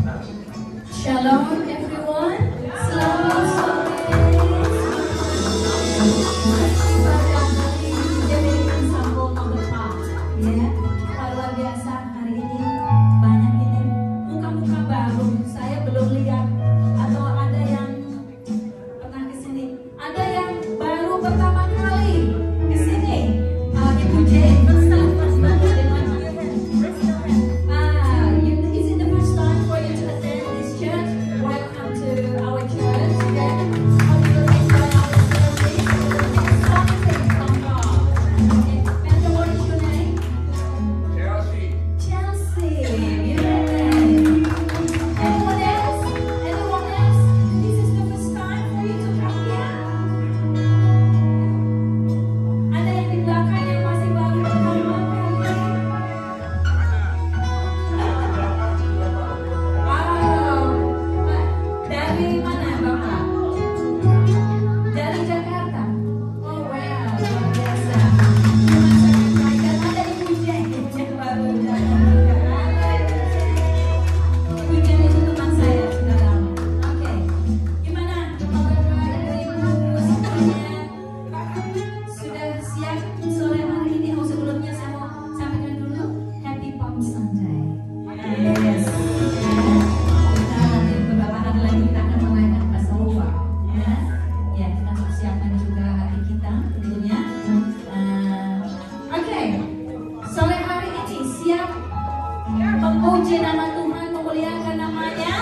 Shalom everyone. Selamat sore. Pada hari Dominican Sambal on the top. Ya, luar biasa hari ini banyak ini muka-muka baru. Saya belum lihat atau ada yang pernah kesini. Ada yang baru pertama kali kesini. Ibu Jane, first time. Is it the first time for you to attend this church? Welcome to our church. Yeah. Hope you will enjoy our service. Something from God. Okay. And what is your name? Chelsea. Chelsea. Yeah. Anyone else? Anyone else? This is the first time for you to come here. Ada yang di belakang yang masih baru pertama kali. Dari mana Bapak? Dari Jakarta. Oh wow, luar biasa. Dan ada Ibu Jen yang baru datang juga. Ibu Jen itu teman saya sudah lama. Oke, gimana Bapak Ibu semuanya? Sudah siap sore hari ini? Oh sebelumnya saya mau sampaikan dulu Happy Palm Sunday. Yes. Nanti beberapa hari lagi kita akan merayakan Passover. Ya, kita persiapkan juga hari kita tentunya. Oke, sore hari ini siap memuji nama Tuhan, memuliakan namanya.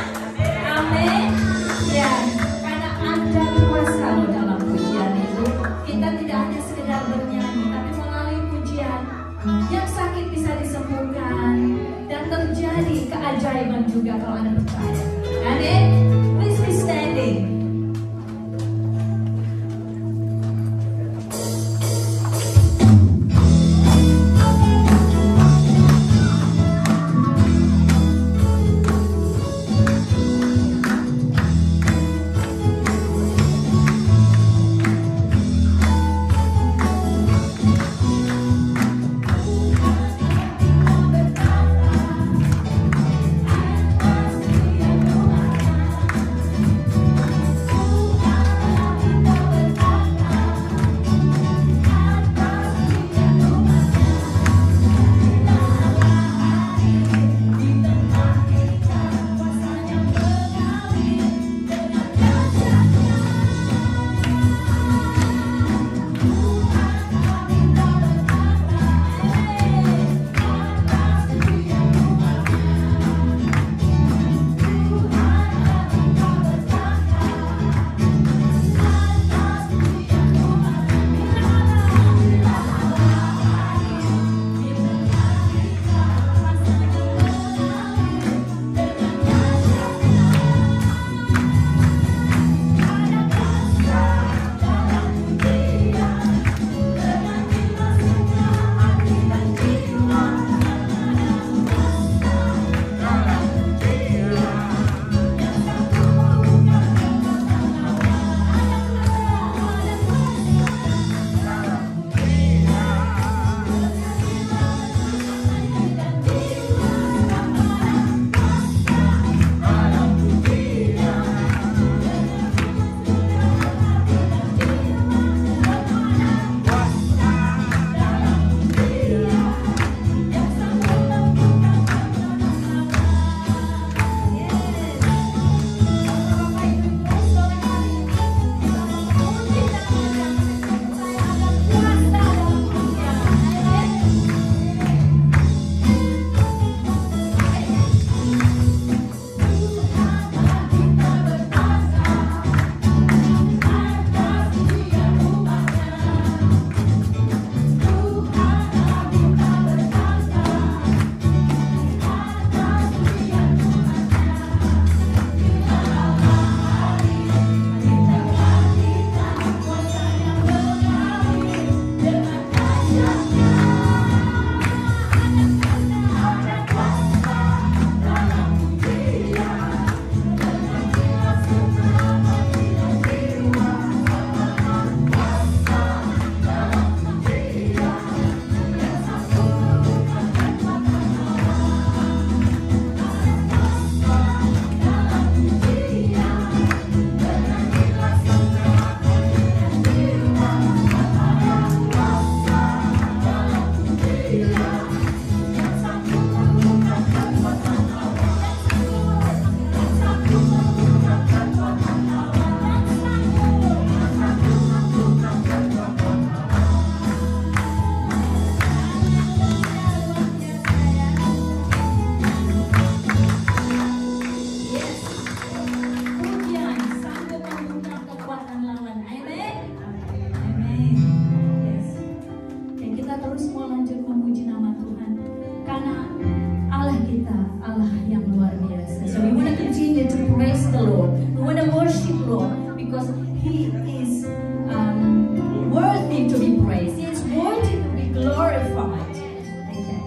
Amin. Ya, karena ada kuasa loh dalam pujian itu. Kita tidak hanya sekedar bernyanyi, tapi melalui pujian yang sakit bisa disembuhkan dan terjadi keajaiban juga kalau Anda percaya. Amin. Please be standing. kita Allah yang luar biasa. So we want to continue to praise the Lord. We want to worship Lord because He is worthy to be praised. He is worthy to be glorified. Okay.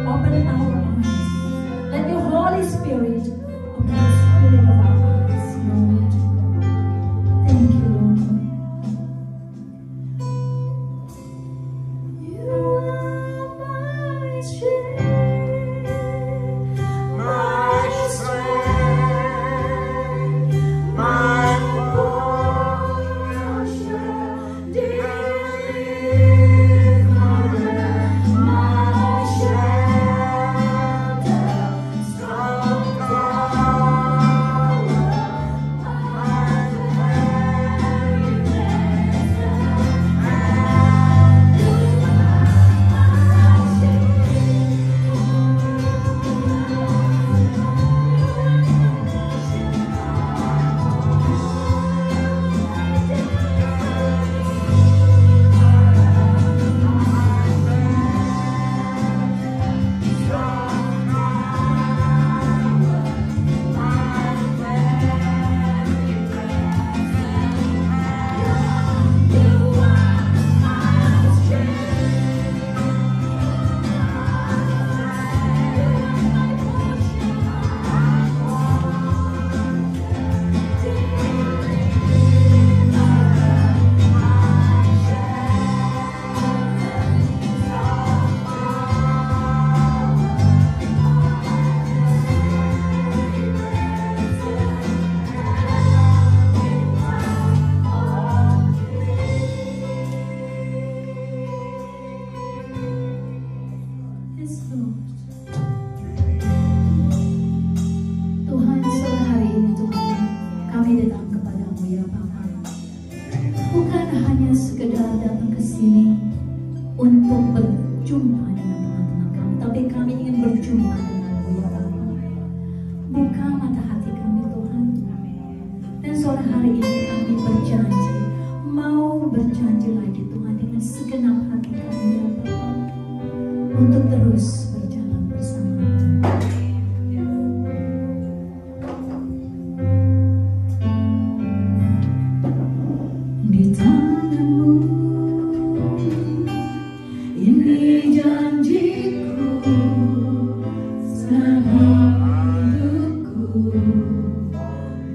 open our eyes. Let your Holy Spirit open the spirit of our eyes, Lord. Thank you, Lord. You are my strength, my strength, my portion, deliverer, my shelter, strong tower, my Tuhan, sore hari ini Tuhan, kami datang kepadamu ya Bapa. Bukan hanya sekedar datang ke sini untuk berjumpa dengan teman-teman kami, tapi kami ingin berjumpa denganmu ya Bapa. Buka mata hati kami Tuhan. Dan sore hari ini kami berjanji, mau berjanji lagi Tuhan dengan segenap hati kami ya Bapa, untuk terus berjalan bersama. Di tanganmu ini janjiku, selama hidupku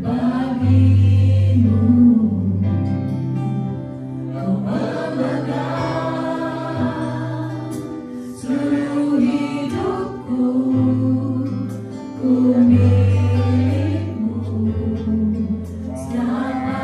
bagimu. Kau memegang seluruh hidupku, ku milikmu selamanya.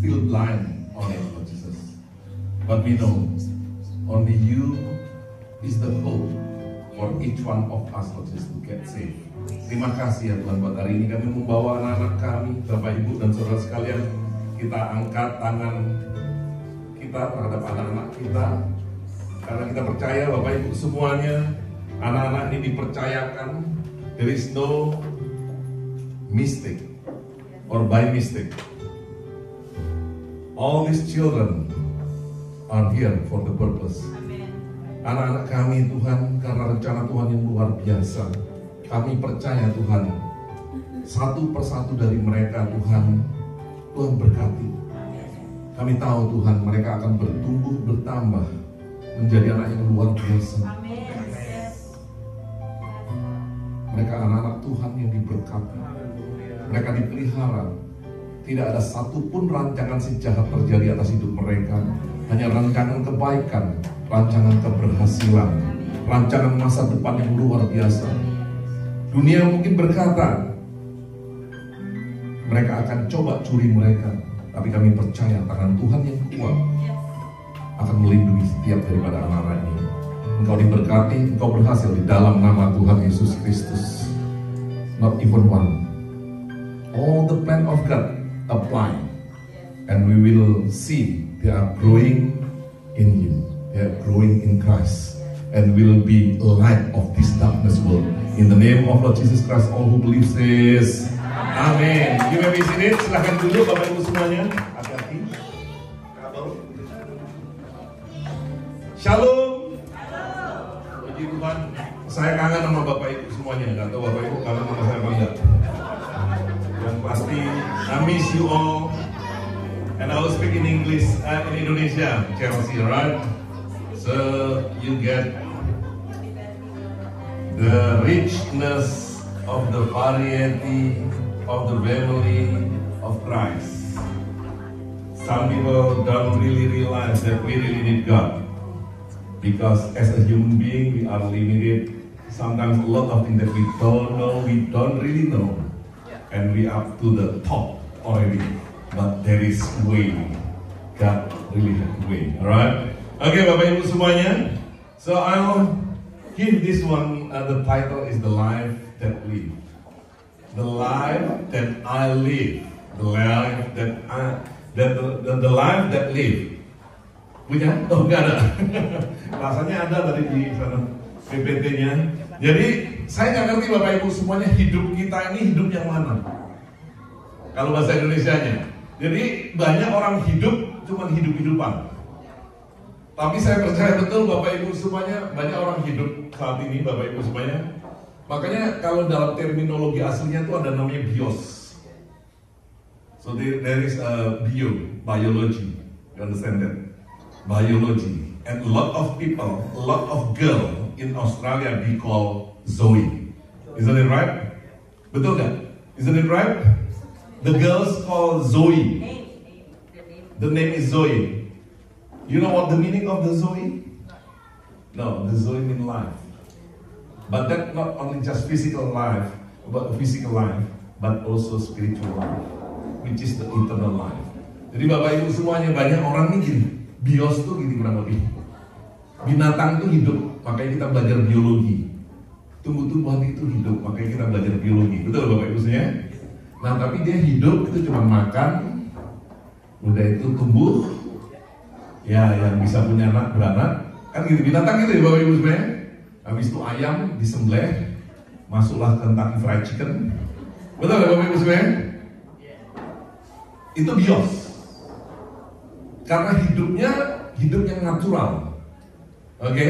still blind on it, Lord Jesus. But we know only you is the hope for each one of us, Lord Jesus, to get saved. Terima kasih ya Tuhan, buat hari ini kami membawa anak-anak kami, Bapak Ibu dan saudara sekalian. Kita angkat tangan kita terhadap anak-anak kita, karena kita percaya Bapak Ibu semuanya, anak-anak ini dipercayakan. There is no mistake or by mistake. All these children are here for the purpose. Anak-anak kami Tuhan, karena rencana Tuhan yang luar biasa, kami percaya Tuhan, satu persatu dari mereka Tuhan berkati. Kami tahu Tuhan, mereka akan bertumbuh bertambah menjadi anak yang luar biasa. Mereka anak-anak Tuhan yang diberkati, mereka dipelihara. Tidak ada satupun rancangan si jahat terjadi atas hidup mereka. Hanya rancangan kebaikan, rancangan keberhasilan, rancangan masa depan yang luar biasa. Dunia mungkin berkata mereka akan coba curi mereka, tapi kami percaya tangan Tuhan yang kuat akan melindungi setiap daripada anak-anak ini. Engkau diberkati, engkau berhasil di dalam nama Tuhan Yesus Kristus. Not even one. All the plan of God apply, and we will see they are growing in you. They are growing in Christ, and will be a light of this darkness world. In the name of Lord Jesus Christ, all who believe says, Amen. You may be seated. Silahkan duduk Bapak Ibu semuanya. Hati-hati. Shalom. Puji Tuhan. Saya kangen sama Bapak Ibu semuanya. Gak tahu Bapak Ibu kangen sama saya apa enggak. Yang pasti, I miss you all. And I will speak in English, in Indonesia, Chelsea, right? So you get the richness of the variety of the family of Christ. Some people don't really realize that we really need God, because as a human being we are limited. Sometimes a lot of things that we don't know, we don't really know, and we up to the top already. But there is way. God really has way. Alright? Okay, Bapak Ibu semuanya. So I will give this one, the title is The Life That Live. The life that I live. The life that the life that live. Punya? Oh, enggak ada. Rasanya ada tadi di sana PPT-nya. Jadi saya nggak ngerti Bapak Ibu semuanya, hidup kita ini hidup yang mana? Kalau bahasa Indonesianya. Jadi banyak orang hidup cuma hidup-hidupan. Tapi saya percaya betul Bapak Ibu semuanya, banyak orang hidup saat ini Bapak Ibu semuanya. Makanya kalau dalam terminologi aslinya itu ada namanya bios. So there is a biology. You understand that? Biology. And a lot of people, a lot of girl in Australia be called Zoe. Isn't it right? Betul nggak? Isn't it right? The girls called Zoe. The name is Zoe. You know what the meaning of the Zoe? No, the Zoe means life. But that not only just physical life, but also spiritual life, which is the eternal life. Jadi Bapak Ibu semuanya, banyak orang nih gini, bios tuh gini kurang lebih. Binatang itu hidup, makanya kita belajar biologi. Tumbuh-tumbuhan itu hidup, makanya kita belajar biologi. Betul Bapak Ibu semuanya? Nah tapi dia hidup itu cuma makan, udah itu tumbuh, ya yang bisa punya anak beranak, kan gitu binatang gitu ya Bapak Ibu semuanya. Habis itu ayam disembelih, masuklah Kentucky Fried Chicken, betul ya Bapak Ibu semuanya? Itu bios, karena hidup yang natural, oke?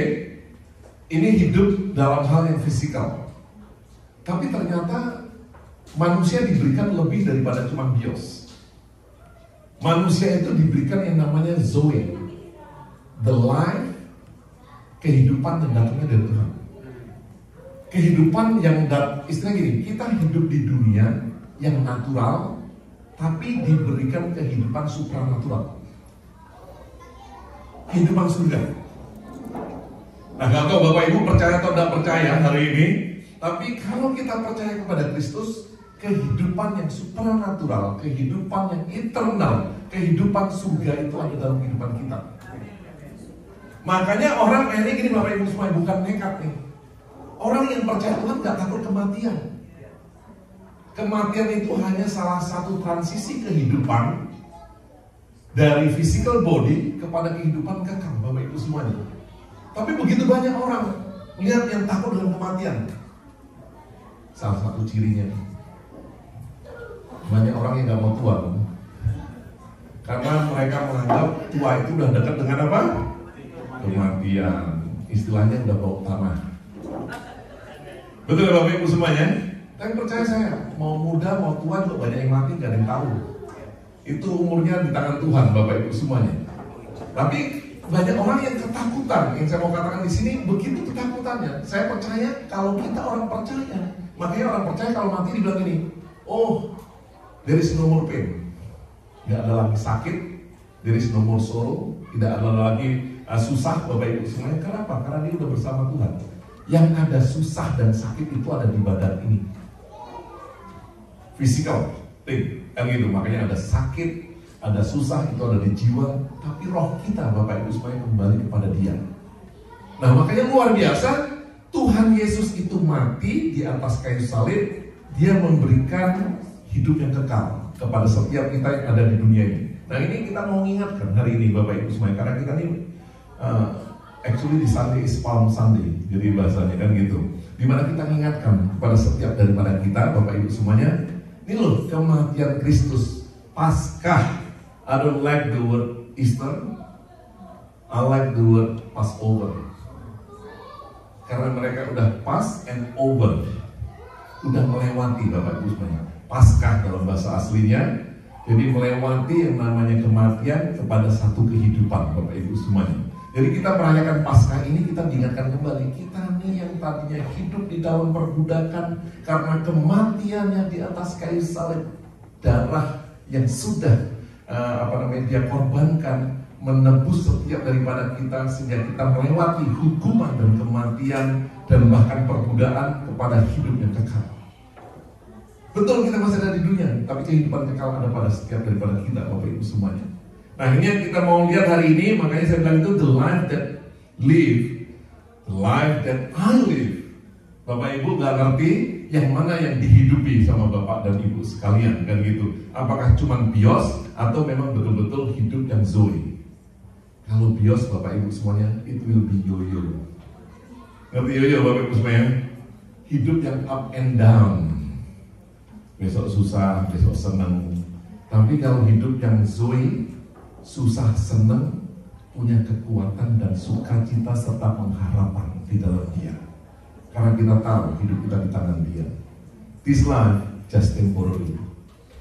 Ini hidup dalam hal yang fisikal, tapi ternyata manusia diberikan lebih daripada cuma bios. Manusia itu diberikan yang namanya Zoe, the life, kehidupan yang datangnya dari Tuhan. Kehidupan yang istilahnya gini, kita hidup di dunia yang natural, tapi diberikan kehidupan supranatural, kehidupan surga. Nah, gak tahu Bapak Ibu percaya atau tidak percaya hari ini, tapi kalau kita percaya kepada Kristus, kehidupan yang supranatural, kehidupan yang eternal, kehidupan surga itu ada dalam kehidupan kita. Makanya orang akhirnya gini Bapak Ibu semua, bukan nekat nih. Orang yang percaya Tuhan gak takut kematian. Kematian itu hanya salah satu transisi kehidupan dari physical body kepada kehidupan kekal Bapak Ibu semuanya. Tapi begitu banyak orang lihat yang takut dengan kematian. Salah satu cirinya, banyak orang yang gak mau tua, karena mereka menganggap tua itu udah dekat dengan apa? Kematian. Istilahnya udah bau tanah. Betul ya Bapak Ibu semuanya? Tapi percaya saya, mau muda mau tua juga banyak yang mati, gak ada yang tahu. Itu umurnya di tangan Tuhan Bapak Ibu semuanya. Tapi banyak orang yang ketakutan. Yang saya mau katakan di sini, begitu ketakutannya. Saya percaya kalau kita orang percaya, makanya orang percaya kalau mati dibilang gini, oh, there is no more pain. Gak ada lagi sakit, there is no more sorrow, tidak ada lagi susah Bapak Ibu semuanya. Kenapa? Karena dia udah bersama Tuhan. Yang ada susah dan sakit itu ada di badan ini, physical thing, kan gitu. Makanya ada sakit, ada susah itu ada di jiwa, tapi roh kita Bapak Ibu supaya kembali kepada Dia. Nah makanya luar biasa, Tuhan Yesus itu mati di atas kayu salib. Dia memberikan hidup yang kekal kepada setiap kita yang ada di dunia ini. Nah ini kita mau ingatkan hari ini Bapak Ibu semuanya, karena kita ini actually di Sunday is Palm Sunday, jadi bahasanya kan gitu. Dimana kita mengingatkan kepada setiap daripada kita Bapak Ibu semuanya, ini loh kematian Kristus, Paskah. I don't like the word Easter, I like the word Passover. Karena mereka udah pass and over, udah melewati Bapak Ibu semuanya. Paskah dalam bahasa aslinya, jadi melewati yang namanya kematian kepada satu kehidupan Bapak Ibu semuanya. Jadi kita merayakan Paskah ini, kita diingatkan kembali, kita nih yang tadinya hidup di dalam perbudakan karena kematiannya di atas kayu salib, darah yang sudah dia korbankan menebus setiap daripada kita, sehingga kita melewati hukuman dan kematian dan bahkan perbudakan kepada hidup yang kekal. Betul kita masih ada di dunia, tapi kehidupan kekal ada pada setiap daripada kita Bapak Ibu semuanya. Nah ini yang kita mau lihat hari ini, makanya saya bilang itu the life that live, the life that I live. Bapak Ibu gak ngerti yang mana yang dihidupi sama Bapak dan Ibu sekalian, kan gitu. Apakah cuma bios atau memang betul-betul hidup yang zoe? Kalau bios Bapak Ibu semuanya, it will be yo-yo. Ngerti yo-yo Bapak Ibu semuanya? Hidup yang up and down. Besok susah, besok senang. Tapi kalau hidup yang zoe, susah senang, punya kekuatan dan sukacita serta pengharapan di dalam Dia. Karena kita tahu hidup kita di tangan Dia. This life just temporary.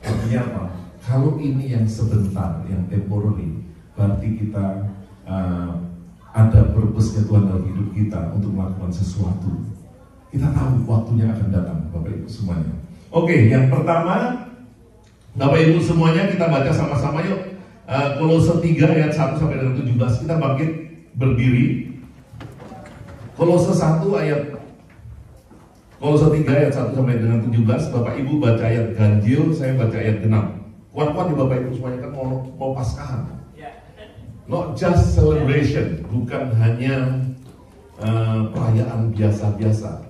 Artinya apa? Kalau ini yang sebentar, yang temporary, berarti kita ada purpose-nya Tuhan dalam hidup kita untuk melakukan sesuatu. Kita tahu waktunya akan datang, Bapak Ibu semuanya. Oke, yang pertama, Bapak Ibu semuanya kita baca sama-sama yuk. Kolose 3 ayat 1 sampai dengan 17. Kita bangkit berdiri. Kolose 3 ayat 1 sampai dengan 17. Bapak Ibu baca ayat ganjil, saya baca ayat genap. Kuat-kuat di Bapak Ibu semuanya, kan mau Paskahan. Not just celebration, bukan hanya perayaan biasa-biasa.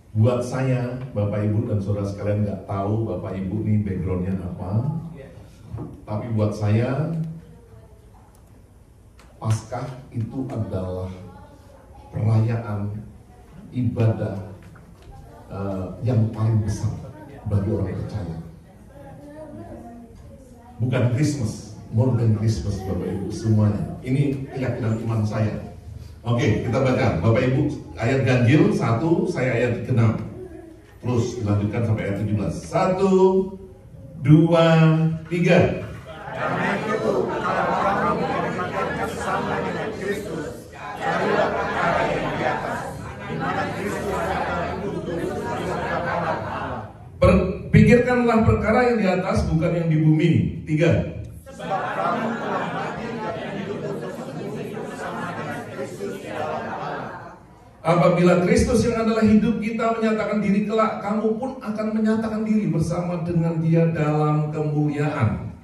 Buat saya, Bapak Ibu dan saudara sekalian nggak tahu Bapak Ibu nih backgroundnya apa. Tapi buat saya, Paskah itu adalah perayaan ibadah yang paling besar bagi orang percaya. Bukan Christmas, more than Christmas Bapak Ibu semuanya. Ini keyakinan iman saya. Oke, kita baca Bapak Ibu ayat ganjil 1, saya ayat genap. Terus dilanjutkan sampai ayat 17. 1, 2, 3. Karena itu, kalau kamu menyatakan sesama dengan Kristus, carilah perkara yang di atas, di mana Kristus akan duduk bersama Allah. Pikirkanlah perkara yang di atas, bukan yang di bumi. 3. Sebab kamu telah mati dan hidup bersama dengan Kristus di dalam Allah. Apabila Kristus yang adalah hidup kita menyatakan diri kelak, kamu pun akan menyatakan diri bersama dengan Dia dalam kemuliaan.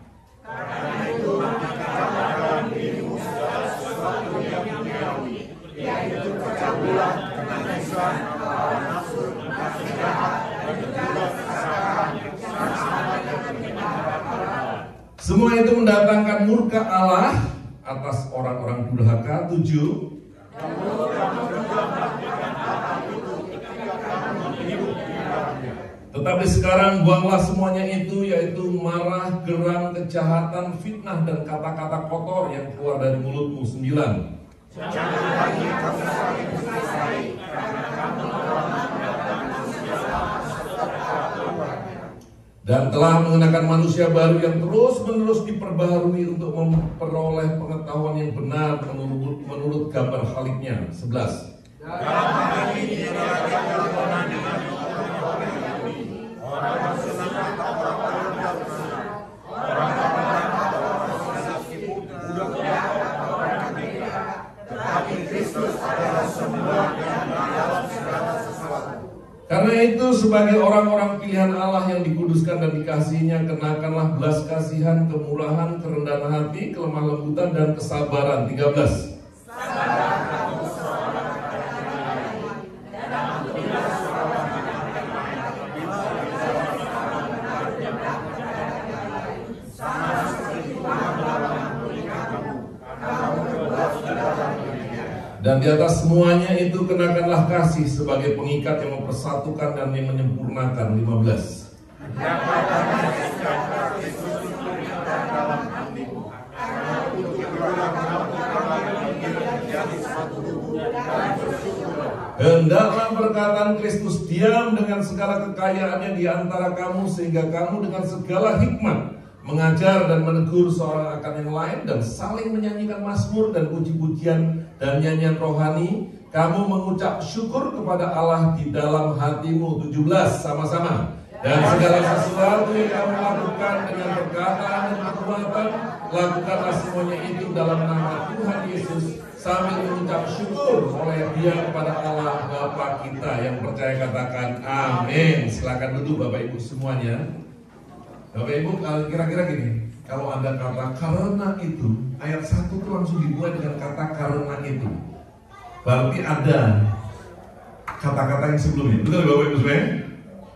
Karena itu dalam dirimu segala sesuatu yang duniawi, yaitu percabulan, kenakalan, hawa nafsu, nafsu jahat, dan juga keserakahan, sama dengan kebenaran. Semua itu mendatangkan murka Allah atas orang-orang durhaka. 7. Tetapi sekarang buanglah semuanya itu, yaitu marah, geram, kejahatan, fitnah, dan kata-kata kotor yang keluar dari mulutmu. 9. Jangan lagi kamu saling menasihati, karena kamu telah mengenalkan manusia lama serta Tuhan. Dan telah mengenakan manusia baru yang terus-menerus diperbaharui untuk memperoleh pengetahuan yang benar menurut gambar khaliknya. 11. Dalam hal ini dalam orang bersenang orang bersenang, orang tetapi Kristus adalah semua yang dalam segala sesuatu. Karena itu sebagai orang-orang pilihan Allah yang dikuduskan dan dikasihinya, kenakanlah belas kasihan, kemurahan, kerendahan hati, kelemah lembutan, dan kesabaran. 13. Dan di atas semuanya itu kenakanlah kasih sebagai pengikat yang mempersatukan dan yang menyempurnakan. 15. Hendaklah perkataan Kristus diam dengan segala kekayaannya di antara kamu, sehingga kamu dengan segala hikmat mengajar dan menegur seorang akan yang lain, dan saling menyanyikan mazmur dan puji-pujian dan nyanyian rohani. Kamu mengucap syukur kepada Allah di dalam hatimu. 17 sama-sama. Dan segala sesuatu yang kamu lakukan dengan perkataan dan perbuatan, lakukanlah semuanya itu dalam nama Tuhan Yesus, sambil mengucap syukur oleh Dia kepada Allah Bapa kita. Yang percaya katakan amin. Silakan duduk Bapak Ibu semuanya. Bapak Ibu, kira-kira gini, kalau ada kata karena itu, ayat 1 itu langsung dimulai dengan kata karena itu. Berarti ada kata-kata yang sebelumnya. Betul Bapak Ibu semuanya?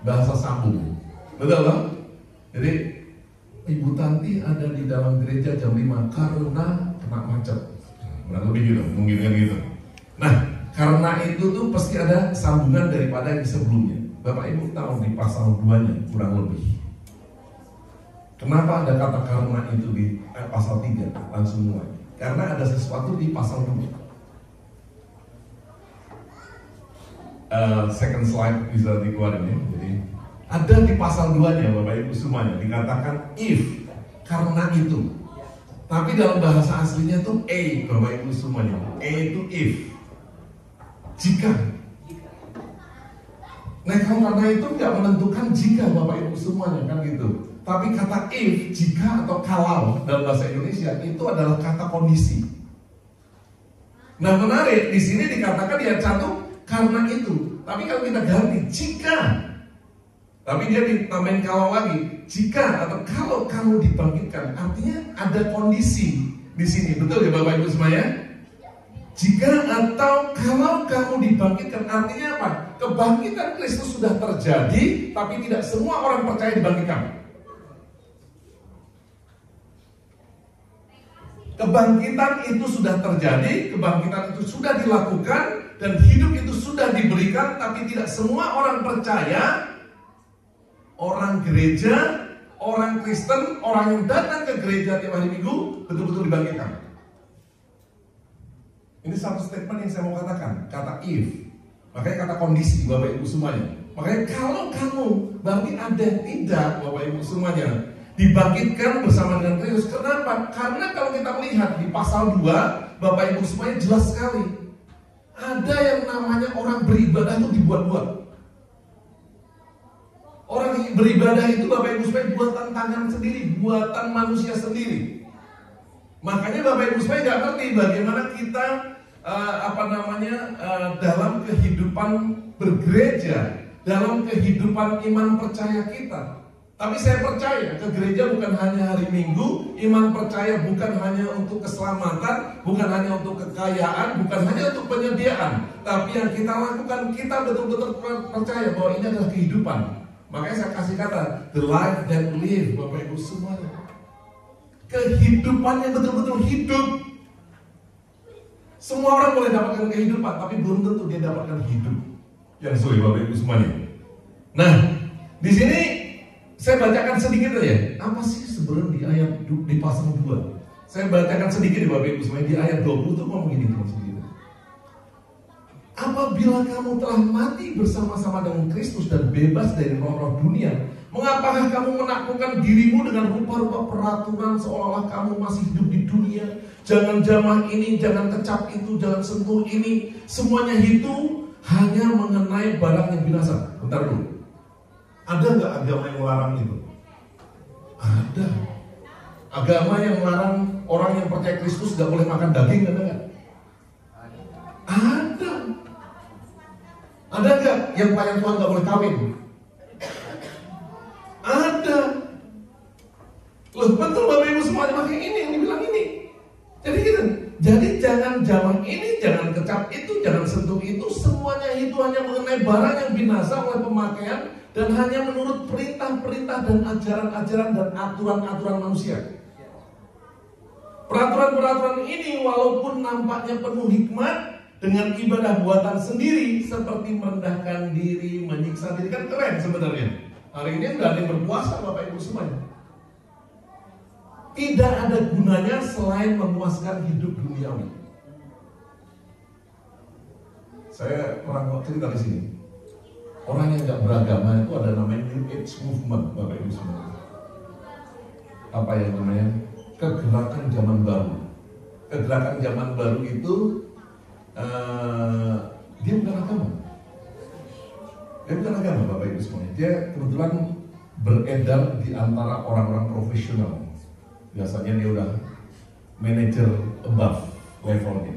Bahasa sambung. Betul loh? Jadi Ibu Tanti ada di dalam gereja jam 5 karena kena macet. Kurang lebih gitu, mungkin kan gitu. Nah, karena itu tuh pasti ada sambungan daripada yang sebelumnya. Bapak Ibu tahu di pasal 2-nya kurang lebih. Kenapa ada kata karena itu di pasal 3 langsung mulai? Karena ada sesuatu di pasal 2. Second slide bisa dikeluarin ya. Jadi ada di pasal 2-nya Bapak Ibu semuanya dikatakan if, karena itu. Tapi dalam bahasa aslinya tuh Bapak Ibu semuanya. Itu if, jika. Nah kalau karena itu nggak menentukan jika Bapak Ibu semuanya kan gitu. Tapi kata if, jika atau kalau dalam bahasa Indonesia itu adalah kata kondisi. Nah menarik, di sini dikatakan dia jatuh karena itu. Tapi kalau kita ganti jika, tapi dia ditambahin kalau lagi, jika atau kalau kamu dibangkitkan, artinya ada kondisi di sini. Betul ya Bapak Ibu semuanya? Jika atau kalau kamu dibangkitkan, artinya apa? Kebangkitan Kristus sudah terjadi, tapi tidak semua orang percaya dibangkitkan. Kebangkitan itu sudah terjadi, kebangkitan itu sudah dilakukan, dan hidup itu sudah diberikan, tapi tidak semua orang percaya, orang gereja, orang Kristen, orang yang datang ke gereja tiap hari Minggu betul-betul dibangkitkan. Ini satu statement yang saya mau katakan, kata if, makanya kata kondisi Bapak Ibu semuanya. Makanya kalau kamu berarti ada tidak Bapak Ibu semuanya dibangkitkan bersama dengan Kristus. Kenapa? Karena kalau kita melihat di pasal 2, Bapak Ibu semuanya jelas sekali. Ada yang namanya orang beribadah itu dibuat-buat. Orang beribadah itu Bapak Ibu semuanya buatan tangan sendiri, buatan manusia sendiri. Makanya Bapak Ibu semuanya gak ngerti bagaimana kita dalam kehidupan bergereja, dalam kehidupan iman percaya kita. Tapi saya percaya ke gereja bukan hanya hari Minggu, iman percaya bukan hanya untuk keselamatan, bukan hanya untuk kekayaan, bukan hanya untuk penyediaan. Tapi yang kita lakukan, kita betul-betul percaya bahwa ini adalah kehidupan. Makanya saya kasih kata, the life that live, Bapak Ibu semuanya. Kehidupan yang betul-betul hidup. Semua orang boleh dapatkan kehidupan, tapi belum tentu dia dapatkan hidup yang sesuai, Bapak Ibu semuanya. Nah, di sini saya bacakan sedikit aja. Apa sih sebenarnya di ayat di pasal 2? Saya bacakan sedikit Bapak Ibu semuanya. Di ayat 20 itu ngomong gini sedikit. Apabila kamu telah mati bersama-sama dengan Kristus dan bebas dari roh-roh dunia, mengapakah kamu menaklukkan dirimu dengan rupa-rupa peraturan seolah-olah kamu masih hidup di dunia? Jangan jamah ini, jangan kecap itu, jangan sentuh ini. Semuanya itu hanya mengenai barang yang binasa. Bentar dulu. Ada nggak agama yang melarang itu? Ada. Agama yang melarang orang yang percaya Kristus nggak boleh makan daging, ada nggak? Ada. Ada nggak yang pelayan Tuhan nggak boleh kawin? Ada. Loh betul Bapak Ibu semuanya, makanya ini yang dibilang ini. Jadi gitu. Jadi jangan jamah ini, jangan kecap itu, jangan sentuh itu. Semuanya itu hanya mengenai barang yang binasa oleh pemakaian dan hanya menurut perintah-perintah dan ajaran-ajaran dan aturan-aturan manusia. Peraturan-peraturan ini walaupun nampaknya penuh hikmat, dengan ibadah buatan sendiri seperti merendahkan diri, menyiksa diri, kan keren sebenarnya. Hari ini udah ada yang berpuasa Bapak Ibu semuanya. Tidak ada gunanya selain memuaskan hidup duniawi. Saya pernah cerita di sini. Orang yang nggak beragama itu ada namanya New Age Movement, Bapak Ibu semua. Apa yang namanya? Kegerakan zaman baru. Kegerakan zaman baru itu dia bukan agama. Dia bukan agama, Bapak Ibu semuanya. Dia kebetulan beredar di antara orang-orang profesional. Biasanya dia udah manager above levelnya.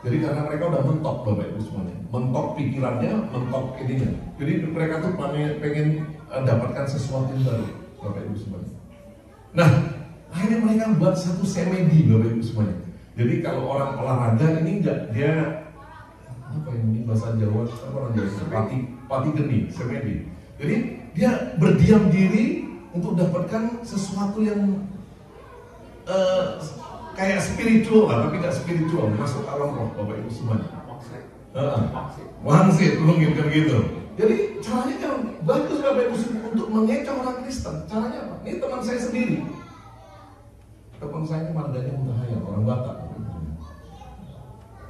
Jadi karena mereka udah mentok Bapak Ibu semuanya, mentok pikirannya, mentok ininya. Jadi mereka tuh pengen dapatkan sesuatu yang baru Bapak Ibu semuanya. Nah, akhirnya mereka buat satu semedi Bapak Ibu semuanya. Jadi kalau orang olahraga ini enggak, dia apa ini bahasa Jawa, apa orang Jawa? Pati geni, semedi. Jadi dia berdiam diri untuk dapatkan sesuatu yang kayak spiritual lah, tapi nggak spiritual, masuk alam roh Bapak Ibu semuanya. Wangsit, mungkin kan gitu. Jadi caranya kan bagus Bapak Ibu untuk mengecoh orang Kristen. Caranya apa? Ini teman saya sendiri. Teman saya ini marganya Mutahaya, orang Batak.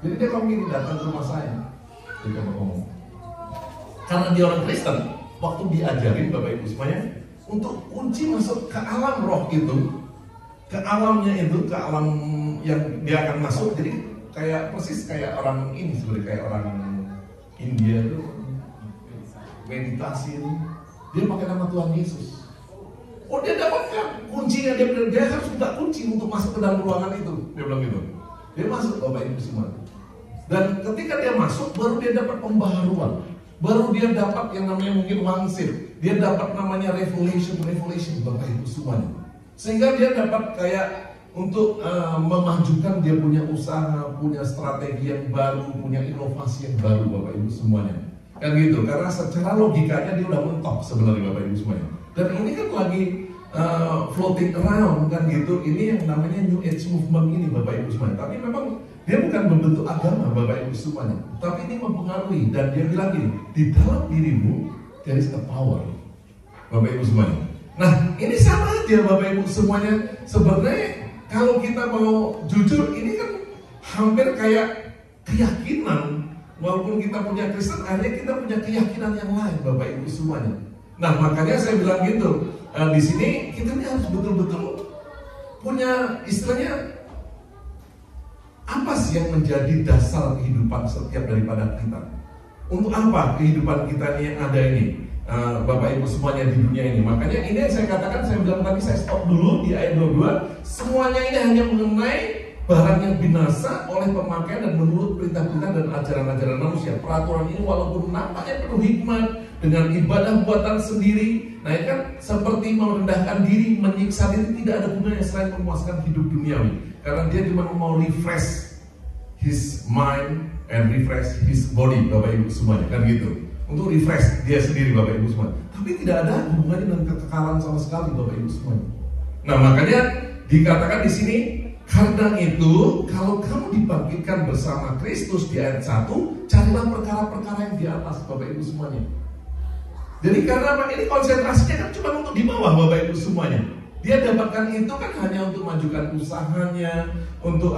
Jadi dia kalau gini datang ke rumah saya, dia ngomong. Karena dia orang Kristen, waktu diajarin Bapak Ibu semuanya untuk kunci masuk ke alam roh itu, ke alamnya itu, ke alam yang dia akan masuk. Jadi kayak persis kayak orang ini, seperti kayak orang India itu meditasi itu, dia pakai nama Tuhan Yesus. Oh dia dapatkan kuncinya, dia harus minta kunci untuk masuk ke dalam ruangan itu. Dia bilang gitu. Dia masuk Bapak Ibu semua. Dan ketika dia masuk, baru dia dapat pembaharuan. Baru dia dapat yang namanya mungkin wangsit. Dia dapat namanya revelation Bapak Ibu semuanya. Sehingga dia dapat kayak untuk memajukan dia punya usaha, punya strategi yang baru, punya inovasi yang baru Bapak Ibu semuanya. Kan gitu, karena secara logikanya dia udah mentok sebenarnya Bapak Ibu semuanya. Dan ini kan lagi floating around kan gitu. Ini yang namanya New Age Movement ini Bapak Ibu semuanya. Tapi memang dia bukan membentuk agama Bapak Ibu semuanya, tapi ini mempengaruhi. Dan dia bilang gini, di dalam dirimu there is a power Bapak Ibu semuanya. Nah ini sama aja Bapak Ibu semuanya. Sebenarnya kalau kita mau jujur, ini kan hampir kayak keyakinan. Walaupun kita punya Kristen, akhirnya kita punya keyakinan yang lain Bapak Ibu semuanya. Nah makanya saya bilang gitu, di sini kita ini harus betul-betul punya istilahnya, apa sih yang menjadi dasar kehidupan setiap daripada kita? Untuk apa kehidupan kita ini yang ada ini, Bapak Ibu semuanya di dunia ini? Makanya ini yang saya katakan, saya bilang tadi, saya stop dulu di ayat 22. Semuanya ini hanya mengenai barang yang binasa oleh pemakaian dan menurut perintah-perintah dan ajaran-ajaran manusia. Peraturan ini walaupun nampaknya penuh hikmat dengan ibadah buatan sendiri, nah ini kan seperti merendahkan diri, menyiksa diri, tidak ada gunanya selain memuaskan hidup duniawi. Karena dia cuma mau refresh his mind and refresh his body, Bapak Ibu semuanya, kan gitu. Untuk refresh dia sendiri, Bapak Ibu semuanya. Tapi tidak ada hubungannya dengan kekekalan sama sekali, Bapak Ibu semuanya. Nah, makanya dikatakan di sini, karena itu kalau kamu dibangkitkan bersama Kristus di ayat 1, carilah perkara-perkara yang di atas, Bapak Ibu semuanya. Jadi karena apa? Ini konsentrasinya kan cuma untuk di bawah, Bapak Ibu semuanya. Dia dapatkan itu kan hanya untuk majukan usahanya, untuk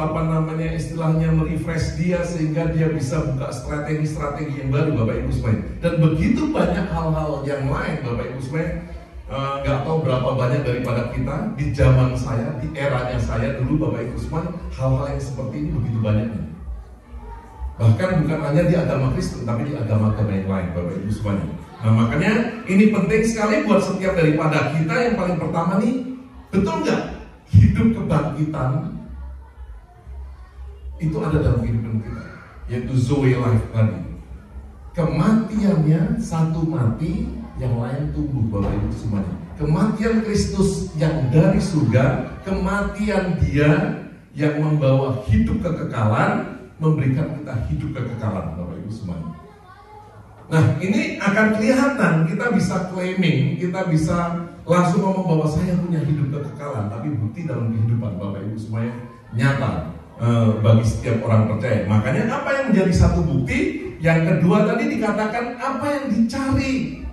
istilahnya merefresh dia sehingga dia bisa buka strategi-strategi yang baru, Bapak Ibu semuanya. Dan begitu banyak hal-hal yang lain, Bapak Ibu semuanya. Gak tahu berapa banyak daripada kita di zaman saya, di eranya saya dulu, Bapak Ibu semuanya, hal-hal yang seperti ini begitu banyaknya. Bahkan bukan hanya di agama Kristen, tapi di agama-agama yang lain, Bapak Ibu semuanya. Nah, makanya ini penting sekali buat setiap daripada kita. Yang paling pertama nih, betul nggak hidup kebangkitan itu ada dalam kehidupan kita, yaitu Zoe life tadi. Kematiannya satu mati, yang lain tumbuh, Bapak Ibu semuanya. Kematian Kristus yang dari surga, kematian dia yang membawa hidup kekekalan, memberikan kita hidup kekekalan, Bapak Ibu semuanya. Nah, ini akan kelihatan, kita bisa claiming, kita bisa langsung ngomong bahwa saya punya hidup kekekalan, tapi bukti dalam kehidupan, Bapak Ibu semuanya, nyata bagi setiap orang percaya. Makanya apa yang menjadi satu bukti? Yang kedua tadi dikatakan apa yang dicari.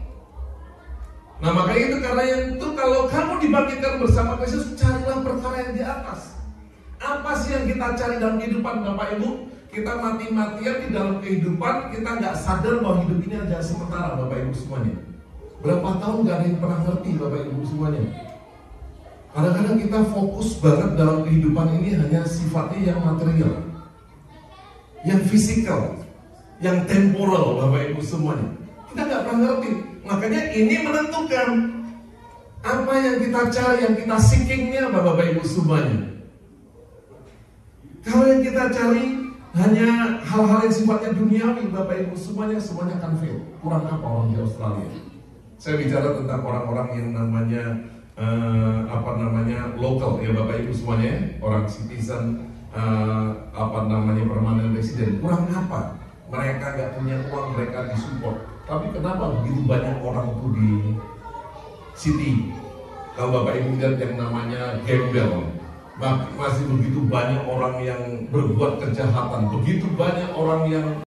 Nah, makanya itu, karena yang itu, kalau kamu dibangkitkan bersama Kristus, carilah perkara yang di atas. Apa sih yang kita cari dalam kehidupan, Bapak Ibu? Kita mati-matian di dalam kehidupan, kita nggak sadar bahwa hidup ini adalah sementara, Bapak Ibu semuanya. Berapa tahun nggak ada yang pernah ngerti, Bapak Ibu semuanya. Kadang-kadang kita fokus banget dalam kehidupan ini hanya sifatnya yang material, yang fisikal, yang temporal, Bapak Ibu semuanya. Kita nggak pernah ngerti. Makanya ini menentukan apa yang kita cari, yang kita seekingnya, Bapak Ibu semuanya. Kalau yang kita cari hanya hal-hal yang sifatnya duniawi, Bapak Ibu semuanya akan fail. Kurang apa orang di Australia? Saya bicara tentang orang-orang yang namanya lokal ya, Bapak Ibu semuanya, orang citizen, permanent resident. Kurang apa? Mereka nggak punya uang, mereka disupport. Tapi kenapa begitu banyak orang tuh di city? Kalau Bapak Ibu lihat yang namanya gembel, masih begitu banyak orang yang berbuat kejahatan, begitu banyak orang yang